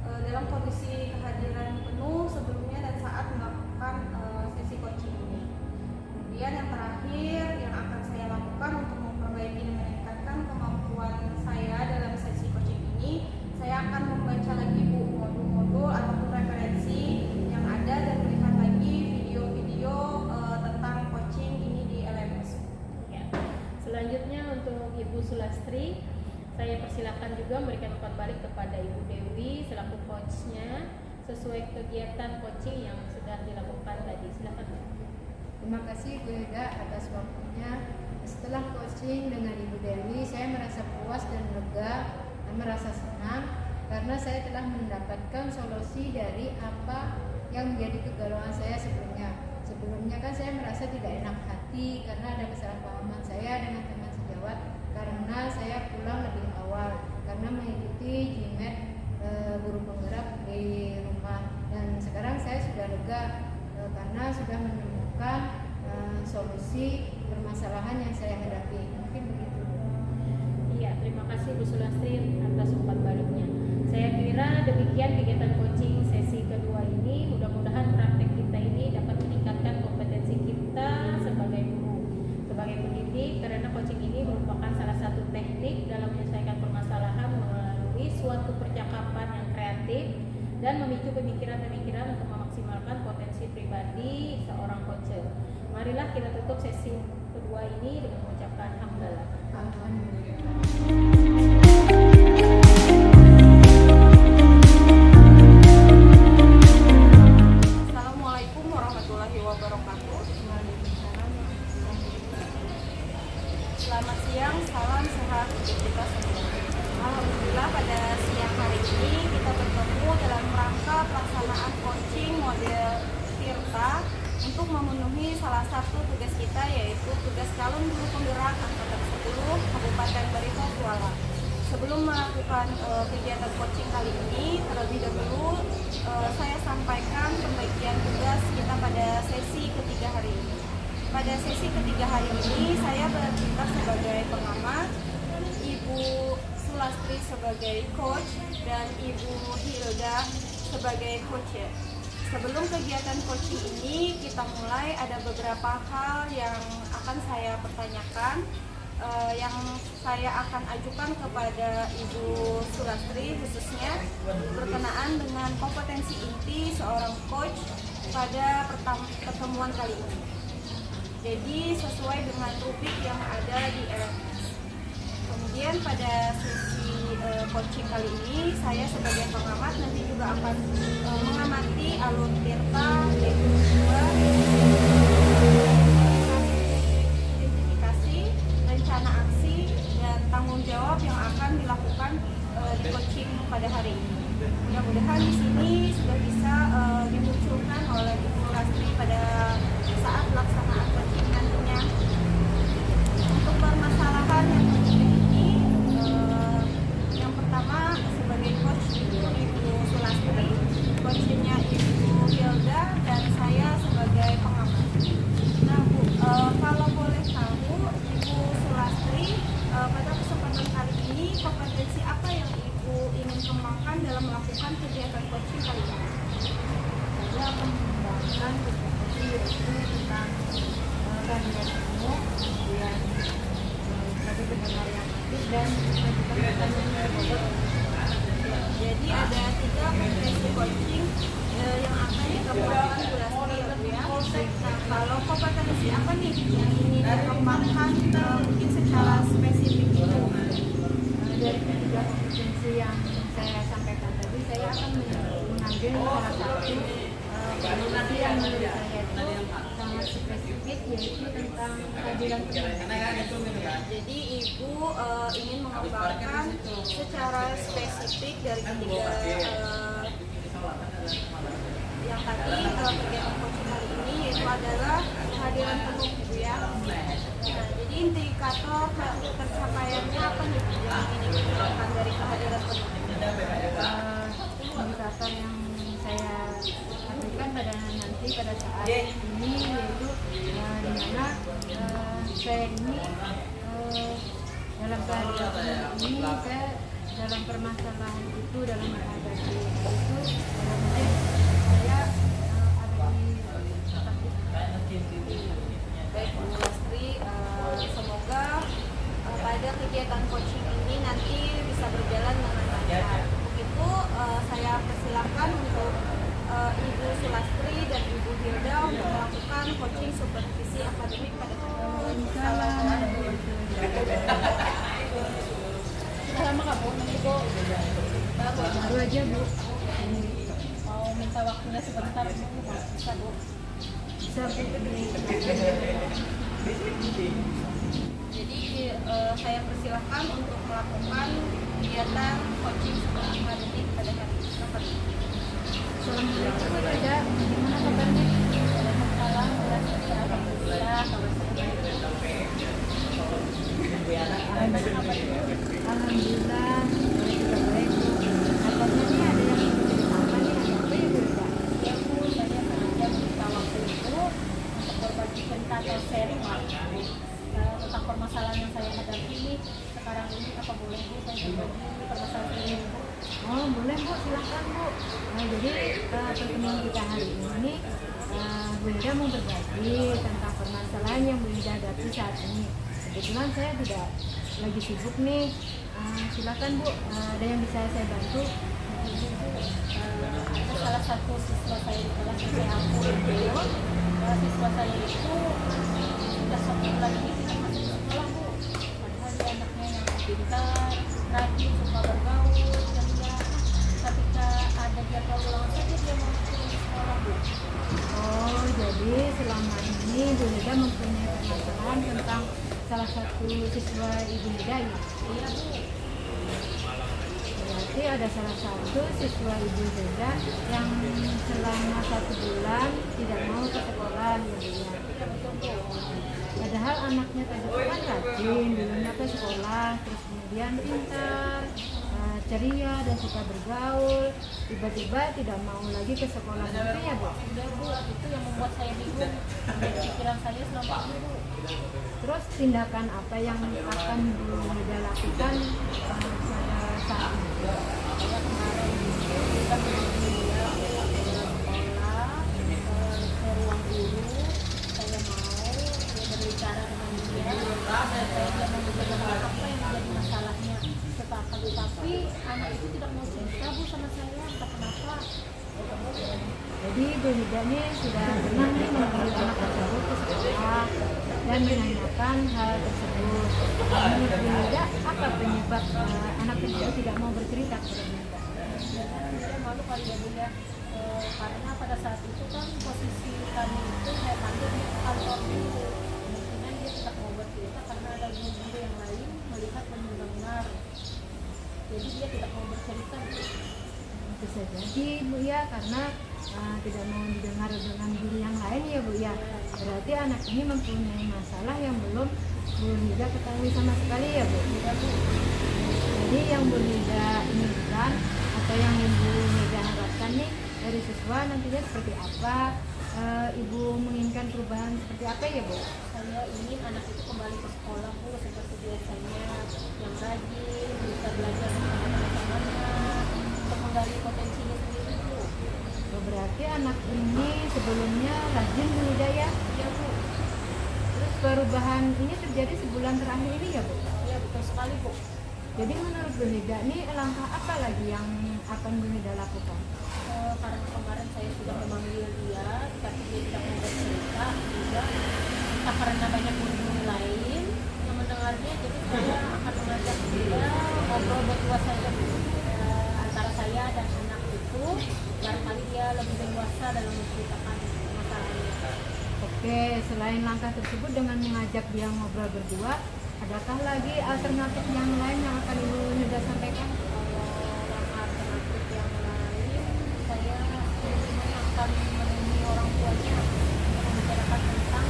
dalam kondisi kehadiran penuh sebelumnya dan saat melakukan sesi coaching ini. Kemudian yang terakhir yang akan saya lakukan untuk memperbaiki dan meningkatkan kemampuan saya dalam sesi coaching ini, saya akan membaca lagi Bu modul-modul ataupun referensi yang ada dan melihat lagi video-video tentang coaching ini di LMS. Ya. Selanjutnya untuk Ibu Sulastri, saya persilakan juga memberikan umpan balik kepada Ibu Dewi selaku coachnya sesuai kegiatan coaching yang sudah dilakukan tadi. Silakan Bu. Terima kasih Bu Hilda atas waktunya. Setelah coaching dengan Ibu Dewi, saya merasa puas dan lega dan merasa senang karena saya telah mendapatkan solusi dari apa yang menjadi kegalauan saya sebelumnya. Sebelumnya kan saya merasa tidak enak hati karena ada kesalahpahaman saya dengan teman sejawat karena saya pulang lebih awal karena mengikuti jimat guru penggerak di rumah, dan sekarang saya sudah lega karena sudah menemukan solusi permasalahan yang saya hadapi. Mungkin begitu. Iya, terima kasih Bu Sulastri atas umpan baliknya. Saya kira demikian kegiatan coaching sesi kedua ini. Mudah-mudahan praktek kita ini dapat meningkatkan kompetensi kita sebagai guru, sebagai pendidik, karena coaching ini merupakan salah satu teknik dalam menyelesaikan permasalahan melalui suatu percakapan yang kreatif dan memicu pemikiran-pemikiran untuk memaksimalkan potensi pribadi seorang coach. Marilah kita tutup sesi kedua ini dengan mengucapkan hamdalah. Assalamualaikum warahmatullahi wabarakatuh. Selamat siang, salam sehat untuk kita semua. Alhamdulillah pada siang hari ini kita bertemu dalam rangka pelaksanaan coaching model Tirta untuk memenuhi salah satu tugas kita, yaitu tugas calon guru penggerak angkatan 10 Kabupaten Barito Kuala. Sebelum melakukan kegiatan coaching kali ini, terlebih dahulu saya sampaikan pembagian tugas kita pada sesi ketiga hari ini. Pada sesi ketiga hari ini saya bertindak sebagai pengamat, Ibu Sulastri sebagai coach, dan Ibu Hilda sebagai coach. Sebelum kegiatan coaching ini kita mulai, ada beberapa hal yang akan saya pertanyakan, yang saya akan ajukan kepada Ibu Sulastri, khususnya berkenaan dengan kompetensi inti seorang coach pada pertemuan kali ini. Jadi sesuai dengan rubrik yang ada di LMS. Kemudian pada sesi coaching kali ini saya sebagai pengamat nanti juga akan mengamati alur Tirta, yaitu identifikasi, rencana aksi, dan tanggung jawab yang akan dilakukan di coaching pada hari ini. Mudah-mudahan di sini sudah bisa dimunculkan oleh Ibu Sulastri pada saat pelaksanaan coaching nantinya. Untuk permasalahan yang penting ini, yang pertama sebagai coach itu Ibu Sulastri, coachnya Ibu Hilda, dan saya sebagai pengamat. Nah Bu, kalau boleh tahu Ibu Sulastri, pada kesempatan kali ini kompetensi apa yang Ibu ingin kembangkan dalam melakukan kegiatan coaching kali ini? Saya akan mengembangkan kompetensi yaitu tentang kehadiran ilmu, kemudian sebagai pendengar yang aktif dan mengajukan pertanyaan yang berbobot. Jadi ada 3 kompetensi coaching yang akan dikembangkan Bu Sulastri, ya Bu ya. Nah, kalau kompetensi apa nih yang ingin dikembangkan mungkin secara spesifik itu? Dari ketiga kompetensi yang saya sampaikan tadi, saya akan mengambil salah satu kompetensi yang menurut saya itu sangat spesifik, yaitu tentang kehadiran teman. Jadi Ibu ingin mengembangkan secara spesifik dari ketiga yang tadi kegiatan coaching kali ini, yaitu adalah kehadiran penuh Bu ya. Nah, jadi indikator tercapaiannya apa nih yang ingin dikembangkan dari kehadiran penuh? Indikator yang saya lakukan pada saat ini yaitu dimana saya ini dalam kehadiran ini saya dalam permasalahan itu, dalam menghadapi itu, dalam saya ada di Baik Bu Sulastri, semoga pada kegiatan coaching ini nanti bisa berjalan dengan lancar. Begitu saya persilakan untuk Ibu Sulastri dan Ibu Hilda untuk melakukan coaching supervisi akademik pada Sudah lama nggak Bu? Ibu baru aja Bu. mau minta waktunya sebentar, bisa Bu? Bisa Jadi saya persilakan untuk melakukan kegiatan coaching sekolah akademik pada hari ini. Assalamualaikum Bu Ida, gimana kabarnya? Waalaikumsalam warahmatullahi wabarakatuh. Alhamdulillah, saya juga baik Bu. Katanya nih ada yang mau cerita apa nih? Ada apa ya Bu Ida? Ya Bu, saya sengaja meminta waktu itu untuk berbagi cerita atau sharing lah tentang permasalahan yang saya hadapi sekarang ini. Apa boleh Bu saya berbagi permasalahan ini Bu? Oh boleh Bu, silakan Bu. Jadi pertemuan kita hari ini Bu Ida mau berbagi tentang permasalahan yang Bu Ida hadapi saat ini. Kebetulan saya tidak lagi sibuk nih. Silakan Bu, ada yang bisa saya bantu? Ada salah satu siswa saya di kelas yang saya ampun itu, siswa saya itu sudah 1 bulan ini tidak masuk sekolah Bu. Padahal dia anaknya yang pintar, rajin, suka bergaul, dan dia ketika ada jadwal ulangan saja dia mau turun di sekolah Bu. Oh, jadi selama ini Bu Ida mempunyai permasalahan tentang salah satu siswa Ibu Ida ya? Iya Bu. Berarti ada salah satu siswa Ibu Ida yang selama 1 bulan tidak mau ke sekolah ya Bu ya? Iya betul Bu. Padahal anaknya tadi itu kan rajin, dulunya ke sekolah, terus kemudian pintar, ceria dan suka bergaul. Tiba-tiba tidak mau lagi ke sekolah nanti ya Bu? Udah Bu, itu yang membuat saya bingung dari pikiran saya selama ini Bu. Terus tindakan apa yang akan Bu Ida lakukan pada saat ini? Saya kemarin itu kita menemui dia ke sekolah, ke ruang guru. Saya mau dia berbicara dengan dia, supaya dia memberitahu apa yang menjadi masalahnya. Tetapi anak itu tidak mau cerita Bu sama saya, entah kenapa. Jadi Bu Ida ini sudah pernah nih memanggil anak tersebut ke sekolah dan menanyakan hal tersebut. Menurut Bu Ida, apa penyebab anak tersebut tidak mau bercerita kepada Bu Ida? Saya malu kali ya Bu ya, karena pada saat itu kan posisi kami itu saya panggil di kantor dulu. Kemungkinan dia tidak mau bercerita karena ada guru yang lain melihat dan mendengar. Jadi dia tidak mau bercerita Bu. Bisa jadi Bu ya, karena tidak mau didengar dengan guru yang lain ya Bu ya. Berarti anak ini mempunyai masalah yang belum Bu Ida ketahui sama sekali ya Bu. Jadi yang Bu Ida inginkan atau yang Ibu Ida harapkan nih dari siswa nantinya seperti apa? Ibu menginginkan perubahan seperti apa ya Bu? Saya ingin anak itu kembali ke sekolah Bu seperti biasanya, yang rajin, bisa belajar dengan teman-temannya, untuk menggali potensinya sendiri Bu. Berarti anak ini sebelumnya rajin Bu Ida ya? Iya Bu. Terus perubahan ini terjadi sebulan terakhir ini ya Bu? Iya betul sekali Bu. Jadi menurut Bu Ida ini langkah apa lagi yang akan Bu Ida lakukan? Karena kemarin saya sudah memanggil dia, tapi dia tidak mau bercerita juga. Entah karena banyak guru lain yang mendengarnya, jadi saya akan mengajak dia ngobrol berdua saja antara saya dan anak itu. Barangkali dia lebih dewasa dalam menceritakan masalahnya. Oke, selain langkah tersebut dengan mengajak dia ngobrol berdua, adakah lagi alternatif yang lain yang akan Ibu Ida sampaikan? Alternatif yang lain, saya mungkin akan menemui orang tuanya untuk membicarakan tentang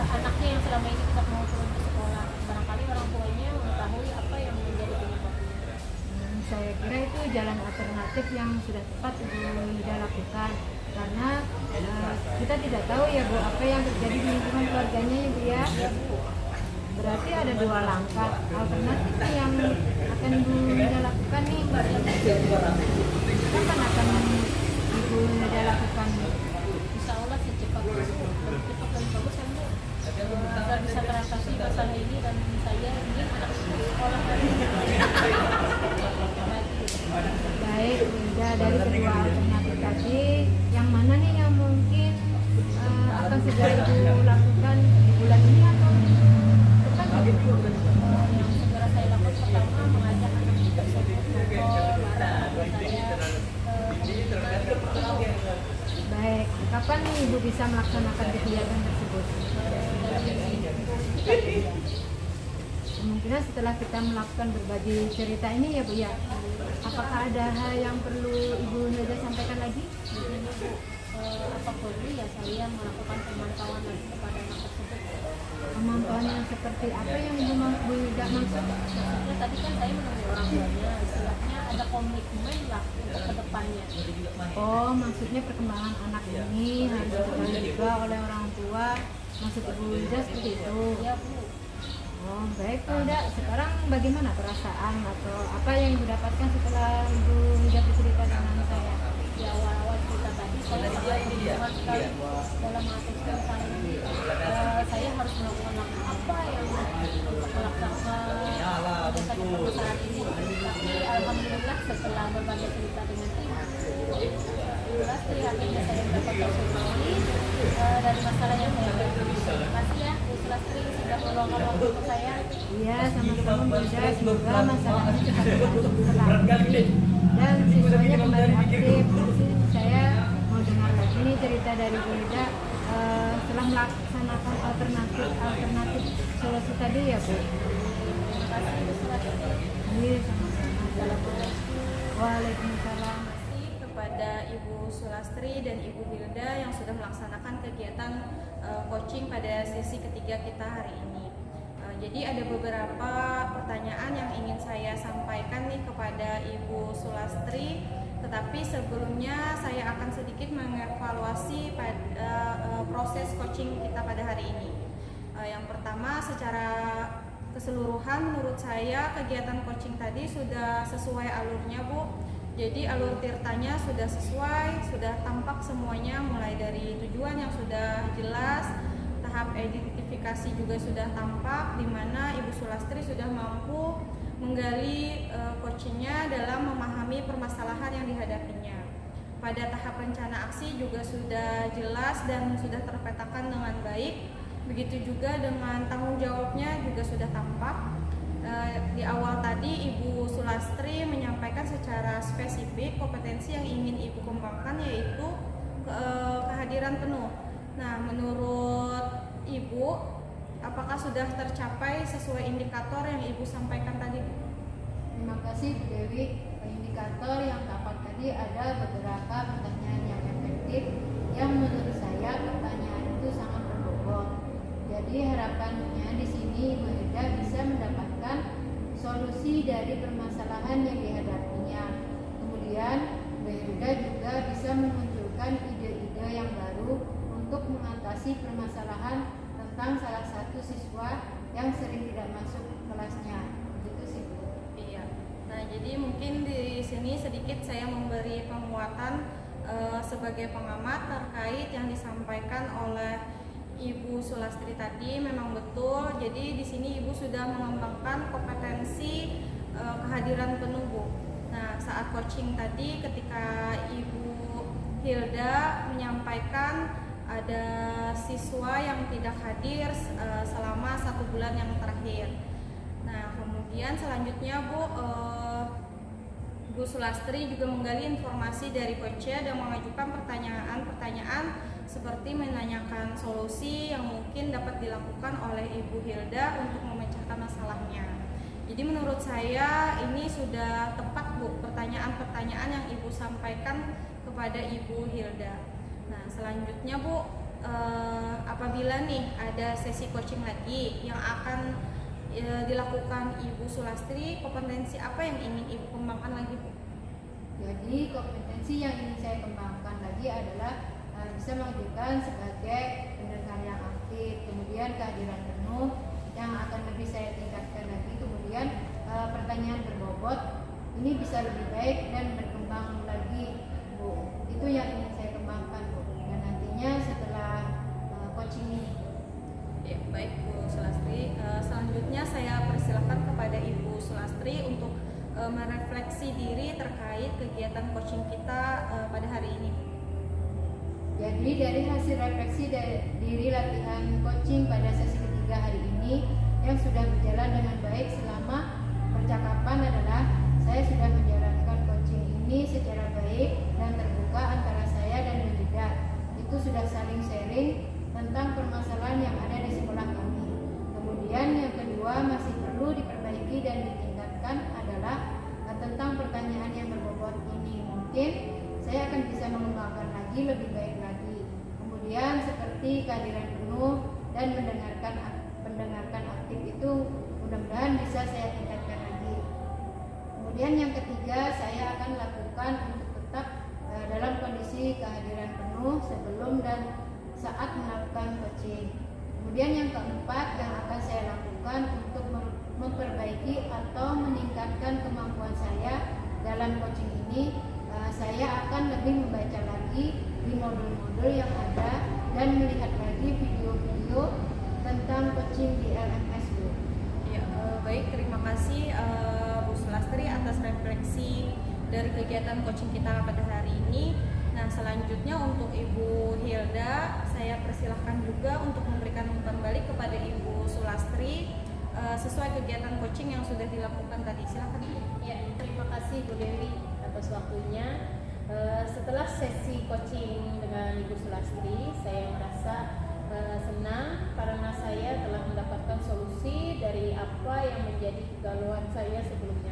anaknya yang selama ini tidak mau turun ke sekolah. Barangkali orang tuanya mengetahui apa yang menjadi penyebabnya. Saya kira itu jalan alternatif yang sudah tepat Ibu Ida lakukan, karena kita tidak tahu ya Bu apa yang terjadi di lingkungan keluarganya ya Bu ya. Berarti ada 2 langkah alternatif yang akan Ibu Ida lakukan nih. Kapan akan Ibu Ida lakukan? Insya Allah secepatnya, lebih cepat dan bagus ya Bu, agar bisa teratasi masalah ini dan saya ingin anak itu sekolah lagi. Baik, Bu Ida, dari kedua alternatif tadi, yang mana nih yang mungkin akan segera Ibu lakukan di bulan ini atau depan? Yang segera saya lakukan pertama mengajak anak itu tersebut ngobrol bareng saya kemungkinan Baik, kapan nih Ibu bisa melaksanakan kegiatan tersebut? dari minggu 3 Kemungkinan kira-kira setelah kita melakukan berbagi cerita ini ya Bu ya, apakah ada hal yang perlu Ibu Hilda sampaikan lagi? Begini Bu, apa perlu ya saya melakukan pemantauan lagi kepada anak tersebut? Pemantauan yang seperti apa yang Bu Hilda maksud? Maksudnya tadi kan saya menemui orang tuanya, istilahnya ada komitmen lah untuk kedepannya. Oh, maksudnya perkembangan anak ini harus diketahui juga oleh orang tua. Maksud Ibu Hilda seperti itu. Ya Bu, Oh, baik Bu Hilda. Sekarang bagaimana perasaan atau apa yang Ibu dapatkan setelah Ibu Hilda bercerita dengan saya? di awal-awal cerita tadi saya sangat kebingungan sekali dalam mengaturkan saya ini. Saya harus melakukan langkah apa yang untuk melaksanakan menyelesaikan permasalahan ini. Tapi alhamdulillah setelah berbagai cerita dengan Ibu Lastri, akhirnya saya mendapatkan solusi dari masalah yang saya hadapi. Terima kasih ya Bu Lastri sudah meluangkan waktu untuk saya. Iya, sama-sama Bu Hilda. Semoga masalahnya cepat terlangani dan siswanya kembali aktif. Saya mau dengar lagi nih cerita dari Bu Hilda setelah melaksanakan alternatif solusi tadi ya Bu. Terima kasih Bu Lastri. Iya, sama-sama. Assalamualaikum. Waalaikumsalam. kasih kepada Ibu Sulastri dan Ibu Hilda yang sudah melaksanakan kegiatan coaching pada sesi ketiga kita hari ini. Jadi ada beberapa pertanyaan yang ingin saya sampaikan nih kepada Ibu Sulastri, tetapi sebelumnya saya akan sedikit mengevaluasi pada proses coaching kita pada hari ini. Yang pertama, secara keseluruhan menurut saya kegiatan coaching tadi sudah sesuai alurnya Bu. Jadi alur tirtanya sudah sesuai, sudah tampak semuanya, mulai dari tujuan yang sudah jelas, tahap identifikasi juga sudah tampak, di mana Ibu Sulastri sudah mampu menggali coachingnya dalam memahami permasalahan yang dihadapinya. Pada tahap rencana aksi juga sudah jelas dan sudah terpetakan dengan baik. Begitu juga dengan tanggung jawabnya juga sudah tampak. Di awal tadi Ibu Sulastri menyampaikan secara spesifik kompetensi yang ingin Ibu kembangkan, yaitu kehadiran penuh. Nah, menurut Ibu, apakah sudah tercapai sesuai indikator yang Ibu sampaikan tadi? Terima kasih Bu Dewi. Indikator yang tampak tadi ada beberapa pertanyaan yang efektif yang menurut saya pertanyaan itu sangat berbobot. Jadi harapannya di sini Ibu Hilda bisa mendapatkan solusi dari permasalahan yang dihadapinya. Kemudian Ibu Hilda juga bisa memunculkan ide-ide yang baru untuk mengatasi permasalahan tentang salah satu siswa yang sering tidak masuk kelasnya. Begitu sih Bu. Iya. Nah, jadi mungkin di sini sedikit saya memberi penguatan sebagai pengamat terkait yang disampaikan oleh Ibu Sulastri tadi. Memang betul. Jadi di sini Ibu sudah mengembangkan kompetensi kehadiran penuh Bu. Nah, saat coaching tadi ketika Ibu Hilda menyampaikan ada siswa yang tidak hadir selama 1 bulan yang terakhir. Nah, kemudian selanjutnya Bu Sulastri juga menggali informasi dari coachnya dan mengajukan pertanyaan-pertanyaan seperti menanyakan solusi yang mungkin dapat dilakukan oleh Ibu Hilda untuk memecahkan masalahnya. Jadi menurut saya ini sudah tepat Bu pertanyaan-pertanyaan yang Ibu sampaikan kepada Ibu Hilda. Nah, selanjutnya Bu, apabila nih ada sesi coaching lagi yang akan dilakukan Ibu Sulastri, kompetensi apa yang ingin Ibu kembangkan lagi Bu? Jadi kompetensi yang ingin saya kembangkan lagi adalah bisa mengajukan sebagai pendengar yang aktif, kemudian kehadiran penuh yang akan lebih saya tingkatkan lagi, kemudian pertanyaan berbobot ini bisa lebih baik dan berkembang lagi Bu. Itu yang ingin saya kembangkan Bu, dan nantinya setelah coaching ini. Ya, baik Bu Sulastri. Selanjutnya saya persilakan kepada Ibu Sulastri untuk merefleksi diri terkait kegiatan coaching kita pada hari ini. Jadi dari hasil refleksi diri latihan coaching pada sesi ketiga hari ini yang sudah berjalan dengan baik selama percakapan adalah saya sudah menjalankan coaching ini secara baik dan terbuka antara saya dan Bu Hilda. Itu sudah saling sharing tentang permasalahan yang ada di sekolah kami. Kemudian yang kedua masih perlu diperbaiki dan ditingkatkan adalah tentang pertanyaan yang berbobot ini. Mungkin saya akan bisa mengembangkan lagi lebih baik lagi. Kemudian seperti kehadiran penuh dan mendengarkan aktif itu mudah-mudahan bisa saya tingkatkan lagi. Kemudian yang ketiga, saya akan lakukan untuk tetap dalam kondisi kehadiran penuh sebelum dan saat melakukan coaching. Kemudian yang keempat yang akan saya lakukan untuk memperbaiki atau meningkatkan kemampuan saya dalam coaching ini, saya akan lebih membaca lagi di modul-modul yang ada dan melihat lagi video-video tentang coaching di LMS, Bu. Ya, baik, terima kasih Bu Sulastri atas refleksi dari kegiatan coaching kita pada hari ini. Nah, selanjutnya untuk Ibu Hilda, saya persilahkan juga untuk memberikan umpan balik kepada Ibu Sulastri sesuai kegiatan coaching yang sudah dilakukan tadi. Silakan, Bu. Ya, terima kasih Bu Dewi atas waktunya. Setelah sesi coaching dengan Ibu Sulastri, saya merasa senang karena saya telah mendapatkan solusi dari apa yang menjadi kegalauan saya sebelumnya.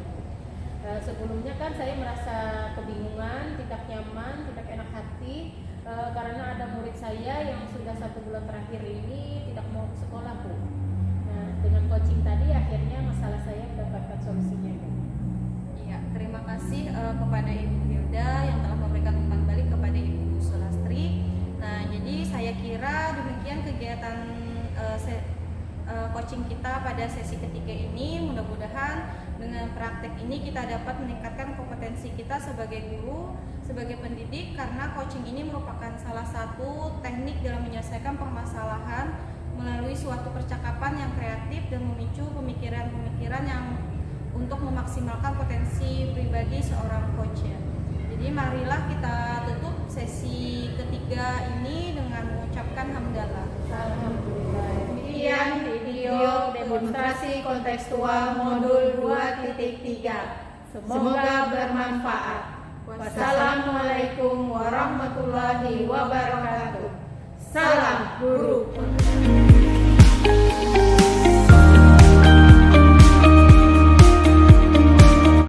Sebelumnya kan saya merasa kebingungan, tidak nyaman, tidak enak hati karena ada murid saya yang sudah 1 bulan terakhir ini tidak mau ke sekolah, Bu. Nah, dengan coaching tadi akhirnya masalah saya mendapatkan solusinya, Bu. Iya, terima kasih kepada Ibu Hilda yang telah memberikan umpan balik kepada Ibu Sulastri. Nah, jadi saya kira demikian kegiatan coaching kita pada sesi ketiga ini. Mudah-mudahan dengan praktek ini kita dapat meningkatkan kompetensi kita sebagai guru, sebagai pendidik, karena coaching ini merupakan salah satu teknik dalam menyelesaikan permasalahan melalui suatu percakapan yang kreatif dan memicu pemikiran-pemikiran yang untuk memaksimalkan potensi pribadi seorang coach ya. Jadi marilah kita tutup sesi ketiga ini dengan mengucapkan hamdalah. Alhamdulillah. Demikian video demonstrasi kontekstual modul 2.3. Semoga bermanfaat. Wassalamualaikum warahmatullahi wabarakatuh. Salam guru.